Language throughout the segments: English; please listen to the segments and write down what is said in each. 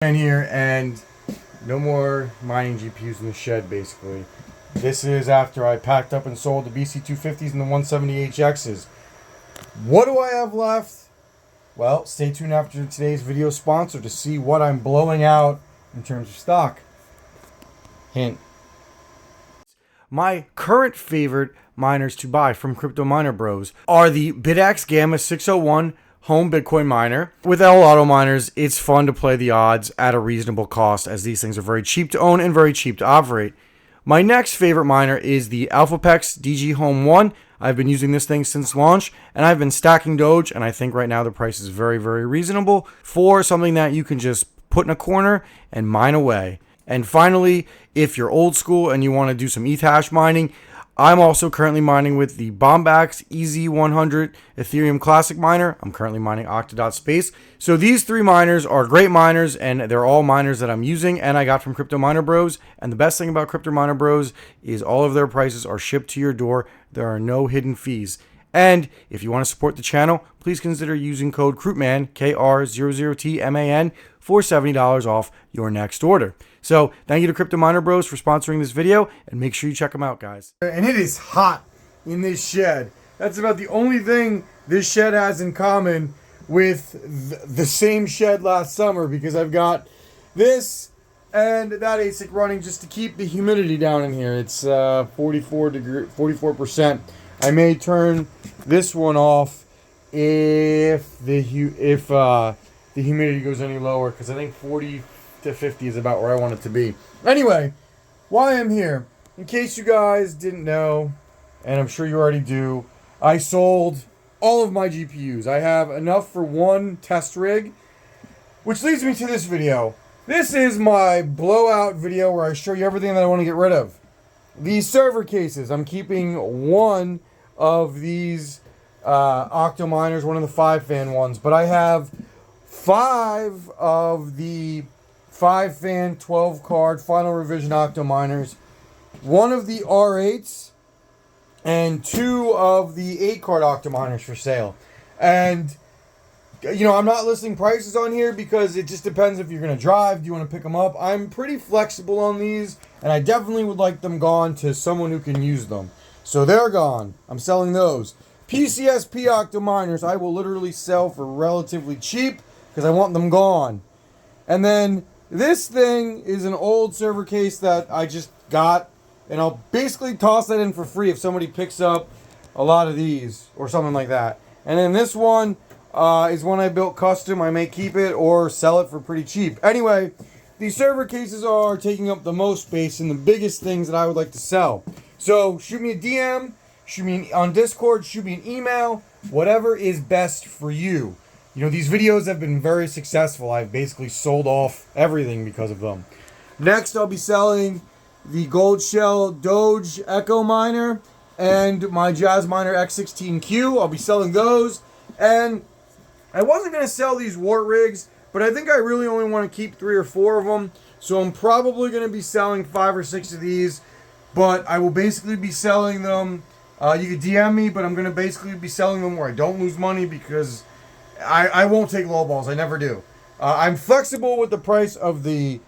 In here, and no more mining GPUs in the shed, basically. This is after I packed up and sold the BC250s and the 170HXs. What do I have left? Well, stay tuned after today's video sponsor to see what I'm blowing out in terms of stock. Hint. My current favorite miners to buy from Crypto Miner Bros are the BitX Gamma 601 home Bitcoin miner. With L Auto miners, it's fun to play the odds at a reasonable cost, as these things are very cheap to own and very cheap to operate. My next favorite miner is the AlphaPex DG Home 1. I've been using this thing since launch, and I've been stacking Doge, and I think right now the price is very, very reasonable for something that you can just put in a corner and mine away. And finally, if you're old school and you want to do some ETH hash mining, I'm also currently mining with the Bombax EZ100 Ethereum Classic miner. I'm currently mining Octa.space. So these three miners are great miners, and they're all miners that I'm using and I got from Crypto Miner Bros. And the best thing about Crypto Miner Bros is all of their prices are shipped to your door. There are no hidden fees. And if you want to support the channel, please consider using code Krootman, K-R-00-T-M-A-N, for $70 off your next order. So thank you to Crypto Miner Bros for sponsoring this video, and make sure you check them out, guys. And it is hot in this shed. That's about the only thing this shed has in common with the same shed last summer, because I've got this and that ASIC running just to keep the humidity down in here. It's 44%. I may turn this one off if the humidity goes any lower, because I think 40 to 50 is about where I want it to be. Anyway, why I'm here, in case you guys didn't know, and I'm sure you already do, I sold all of my GPUs. I have enough for one test rig, which leads me to this video. This is my blowout video where I show you everything that I want to get rid of. These server cases, I'm keeping one of these Octo miners, one of the 5-fan ones, but I have 5 of the 5-fan 12-card final revision Octo miners, one of the R8s, and 2 of the 8-card Octo miners for sale. And you know, I'm not listing prices on here because it just depends if you're going to drive. Do you want to pick them up? I'm pretty flexible on these, and I definitely would like them gone to someone who can use them. So they're gone. I'm selling those. PCSP Octo miners I will literally sell for relatively cheap because I want them gone. And then this thing is an old server case that I just got, and I'll basically toss that in for free if somebody picks up a lot of these or something like that. And then this one is one I built custom. I may keep it or sell it for pretty cheap. Anyway, these server cases are taking up the most space and the biggest things that I would like to sell. So shoot me a DM, shoot me on Discord, shoot me an email, whatever is best for you. You know, these videos have been very successful. I've basically sold off everything because of them. Next, I'll be selling the Gold Shell Doge Echo Miner and my Jazz Miner X16Q. I'll be selling those. And I wasn't going to sell these Wart rigs, but I think I really only want to keep 3 or 4 of them. So I'm probably going to be selling 5 or 6 of these, but I will basically be selling them. You can DM me, but I'm going to basically be selling them where I don't lose money, because I won't take lowballs. I never do. I'm flexible with the price of the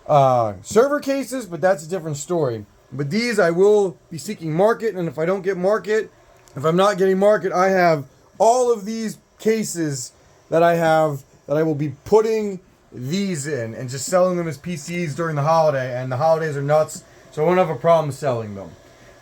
server cases, but that's a different story. But these I will be seeking market, and if I don't get market, if I'm not getting market, I have all of these cases that I will be putting these in and just selling them as PCs during the holiday, and the holidays are nuts, so I won't have a problem selling them.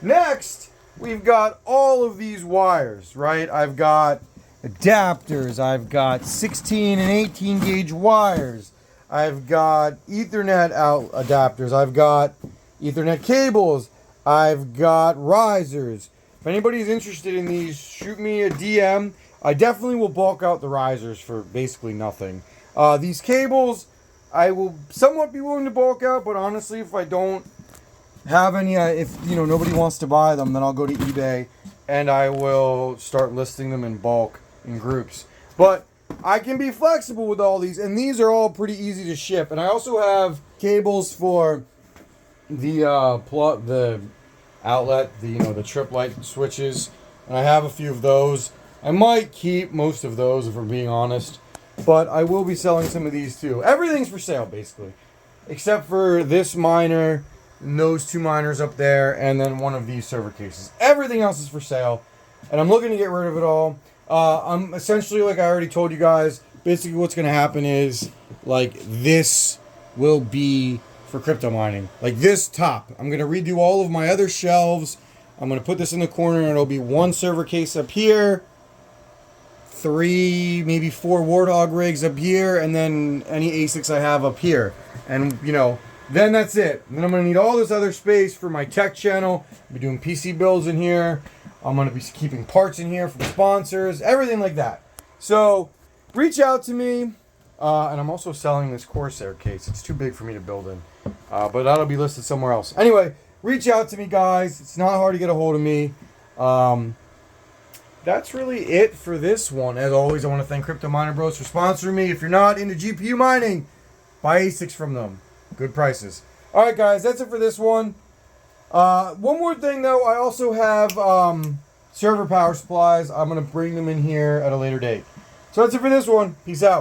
Next, we've got all of these wires, right? I've got adapters, I've got 16 and 18 gauge wires, I've got Ethernet out adapters, I've got Ethernet cables, I've got risers. If anybody's interested in these, shoot me a DM. I definitely will bulk out the risers for basically nothing. These cables, I will somewhat be willing to bulk out, but honestly, if I don't have any, if you know nobody wants to buy them, then I'll go to eBay and I will start listing them in bulk in groups. But I can be flexible with all these, and these are all pretty easy to ship. And I also have cables for the outlet, the trip light switches, and I have a few of those. I might keep most of those if we're being honest. but I will be selling some of these too. Everything's for sale, basically. Except for this miner, and those 2 miners up there, and then one of these server cases. Everything else is for sale, and I'm looking to get rid of it all. I'm essentially, like I already told you guys, basically what's going to happen is, like, this will be for crypto mining. Like this top. I'm going to redo all of my other shelves. I'm going to put this in the corner, and it'll be 1 server case up here, 3, maybe 4 Warthog rigs up here, and then any ASICs I have up here. And, you know, then that's it. And then I'm going to need all this other space for my tech channel. I'll be doing PC builds in here. I'm going to be keeping parts in here from sponsors, everything like that. So, reach out to me. And I'm also selling this Corsair case. It's too big for me to build in. But that'll be listed somewhere else. Anyway, reach out to me, guys. It's not hard to get a hold of me. That's really it for this one. As always, I want to thank Crypto Miner Bros for sponsoring me. If you're not into GPU mining, buy ASICs from them. Good prices. All right, guys, that's it for this one. One more thing, though. I also have server power supplies. I'm going to bring them in here at a later date. So that's it for this one. Peace out.